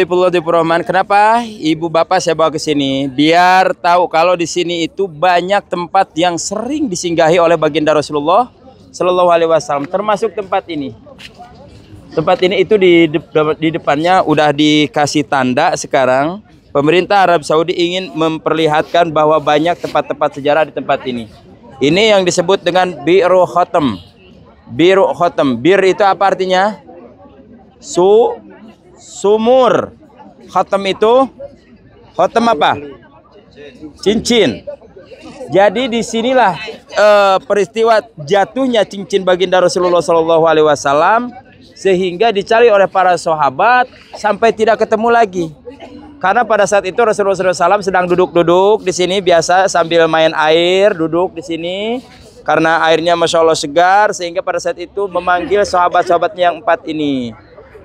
Rahman, kenapa ibu bapak saya bawa ke sini? Biar tahu kalau di sini itu banyak tempat yang sering disinggahi oleh baginda Rasulullah Shallallahu Alaihi Wasallam, termasuk tempat ini. Tempat ini itu di depannya udah dikasih tanda sekarang. Pemerintah Arab Saudi ingin memperlihatkan bahwa banyak tempat-tempat sejarah di tempat ini. Ini yang disebut dengan Bi'ru Khotam. Bi'ru Khotam. Bir itu apa artinya? Sumur. Khotam itu khotam apa? Cincin. Jadi disinilah peristiwa jatuhnya cincin baginda Rasulullah SAW, sehingga dicari oleh para sahabat sampai tidak ketemu lagi. Karena pada saat itu Rasulullah SAW sedang duduk-duduk di sini biasa sambil main air, duduk di sini karena airnya masya Allah segar, sehingga pada saat itu memanggil sahabat-sahabatnya yang 4 ini.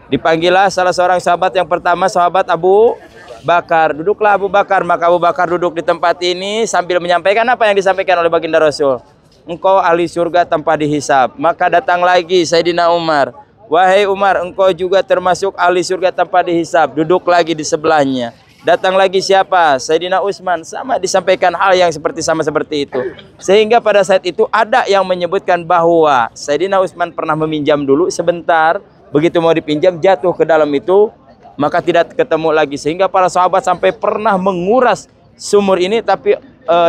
Dipanggillah salah seorang sahabat yang pertama, sahabat Abu Bakar. Duduklah Abu Bakar, maka Abu Bakar duduk di tempat ini sambil menyampaikan apa yang disampaikan oleh baginda Rasul. Engkau ahli surga tanpa dihisab. Maka datang lagi Sayyidina Umar. Wahai Umar, engkau juga termasuk ahli surga tanpa dihisab. Duduk lagi di sebelahnya. Datang lagi siapa? Sayyidina Utsman. Sama disampaikan hal yang sama seperti itu. Sehingga pada saat itu ada yang menyebutkan bahwa Sayyidina Utsman pernah meminjam dulu sebentar. Begitu mau dipinjam jatuh ke dalam itu, maka tidak ketemu lagi. Sehingga para sahabat sampai pernah menguras sumur ini, tapi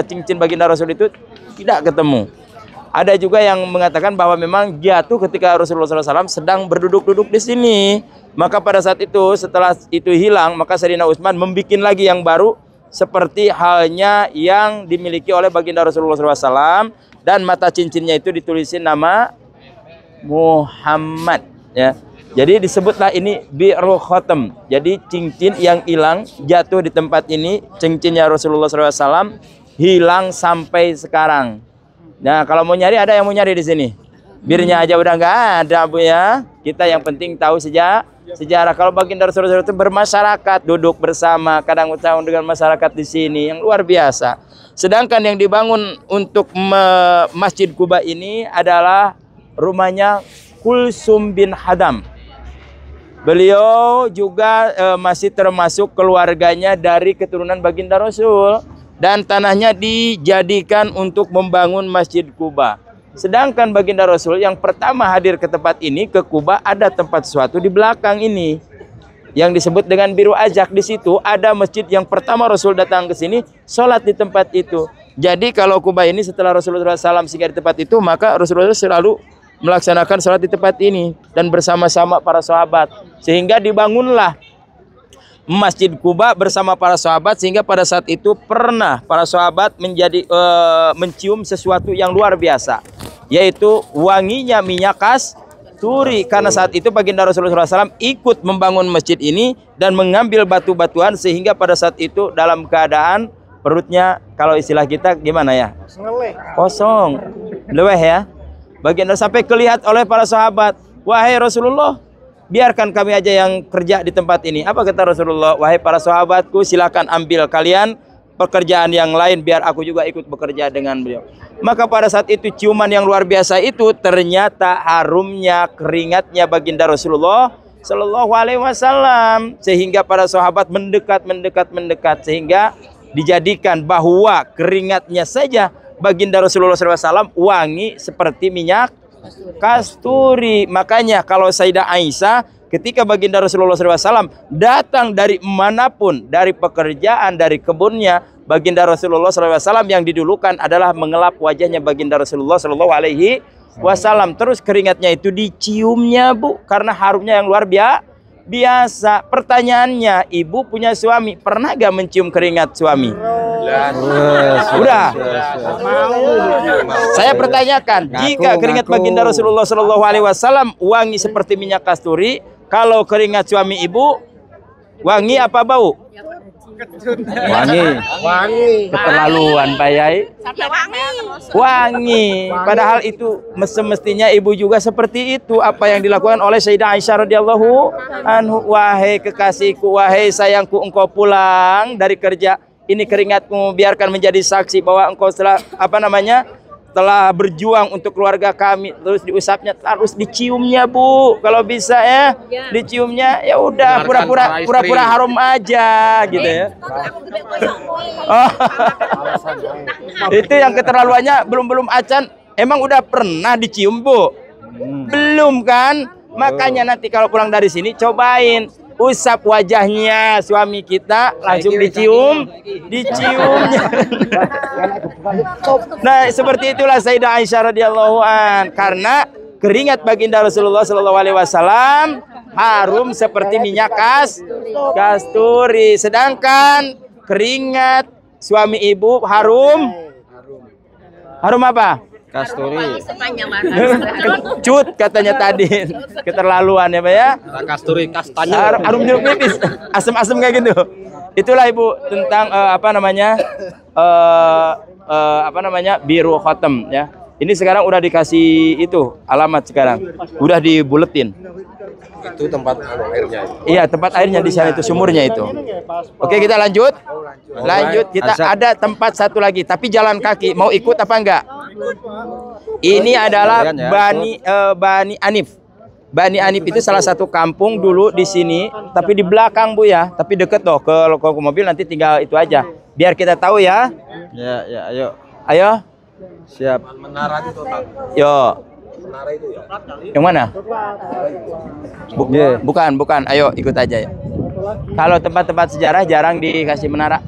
cincin baginda Rasul itu tidak ketemu. Ada juga yang mengatakan bahwa memang jatuh ketika Rasulullah SAW sedang berduduk-duduk di sini. Maka pada saat itu, setelah itu hilang, maka Sayyidina Utsman membuat lagi yang baru seperti halnya yang dimiliki oleh baginda Rasulullah SAW, dan mata cincinnya itu ditulisin nama Muhammad. Ya, jadi disebutlah ini Bi'ru Khotam. Jadi cincin yang hilang jatuh di tempat ini, cincinnya Rasulullah SAW hilang sampai sekarang. Nah, kalau mau nyari, ada yang mau nyari di sini. Birnya aja udah nggak ada, Bu ya. Kita yang penting tahu sejarah. Kalau baginda Rasulullah itu bermasyarakat, duduk bersama, kadang-kadang dengan masyarakat di sini yang luar biasa. Sedangkan yang dibangun untuk Masjid Quba ini adalah rumahnya Kulsum bin Hadam. Beliau juga masih termasuk keluarganya dari keturunan baginda Rasul. Dan tanahnya dijadikan untuk membangun Masjid Quba. Sedangkan baginda Rasul yang pertama hadir ke tempat ini, ke Quba, ada tempat sesuatu di belakang ini yang disebut dengan Biru Ajak. Di situ ada masjid yang pertama Rasul datang ke sini, sholat di tempat itu. Jadi kalau Quba ini setelah Rasulullah SAW singgah di tempat itu, maka Rasulullah selalu melaksanakan sholat di tempat ini dan bersama-sama para sahabat, sehingga dibangunlah Masjid Quba bersama para sahabat, sehingga pada saat itu pernah para sahabat mencium sesuatu yang luar biasa, yaitu wanginya minyak kasturi. Karena saat itu baginda Rasulullah SAW ikut membangun masjid ini dan mengambil batu-batuan, sehingga pada saat itu dalam keadaan perutnya, kalau istilah kita gimana ya? Kosong, leweh ya. Baginda sampai kelihatan oleh para sahabat, wahai Rasulullah, biarkan kami aja yang kerja di tempat ini. Apa kata Rasulullah? Wahai para sahabatku, silakan ambil kalian pekerjaan yang lain, biar aku juga ikut bekerja dengan beliau. Maka pada saat itu ciuman yang luar biasa itu ternyata harumnya keringatnya baginda Rasulullah Shallallahu Alaihi Wasallam, sehingga para sahabat mendekat, sehingga dijadikan bahwa keringatnya saja baginda Rasulullah SAW wangi seperti minyak kasturi. Makanya kalau Sayyidah Aisyah ketika baginda Rasulullah SAW datang dari manapun, dari pekerjaan, dari kebunnya, baginda Rasulullah SAW yang didulukan adalah mengelap wajahnya baginda Rasulullah SAW. Terus keringatnya itu diciumnya, Bu, karena harumnya yang luar biasa. Pertanyaannya, ibu punya suami, pernah gak mencium keringat suami? Udah. Saya pertanyakan, jika keringat baginda Rasulullah SAW wangi seperti minyak kasturi, kalau keringat suami ibu wangi apa bau? Wangi. Keterlaluan Pak Yai. Wangi. Padahal itu semestinya ibu juga seperti itu. Apa yang dilakukan oleh Sayyidah Aisyah radhiyallahu anhu. Wahai kekasihku, wahai sayangku, engkau pulang dari kerja, ini keringatmu biarkan menjadi saksi bahwa engkau telah telah berjuang untuk keluarga kami, terus diusapnya, terus diciumnya Bu, kalau bisa ya, diciumnya ya udah pura-pura harum aja gitu ya. Oh. Itu yang keterlaluannya belum acan, emang udah pernah dicium Bu? Belum kan? Makanya nanti kalau pulang dari sini cobain usap wajahnya suami kita, langsung diciumnya. Nah, seperti itulah Sayyidah Aisyah radhiyallahu an, karena keringat baginda Rasulullah sallallahu alaihi wasallam harum seperti minyak kasturi, sedangkan keringat suami ibu harum apa? Kasturi. Kecut katanya tadi. Keterlaluan ya Pak ya. Kasturi kastanya. Harum jeruk nipis. Asem-asem kayak gitu. Itulah Ibu tentang biru khotem ya. Ini sekarang udah dikasih itu alamat sekarang. Udah dibuletin. Itu tempat airnya. Iya, tempat airnya di sana itu, sumurnya itu. Oke, kita lanjut. Kita ada tempat satu lagi, tapi jalan kaki. Mau ikut apa enggak? Ini adalah Bani Anif. Bani Anif itu salah satu kampung dulu di sini, tapi di belakang Bu ya, tapi deket loh ke mobil, nanti tinggal itu aja. Biar kita tahu ya. Ya, ayo. Ayo. Siap. Menara itu total. Yo. Menara itu ya. Yang mana? Bukan. Ayo ikut aja ya. Kalau tempat-tempat sejarah jarang dikasih menara.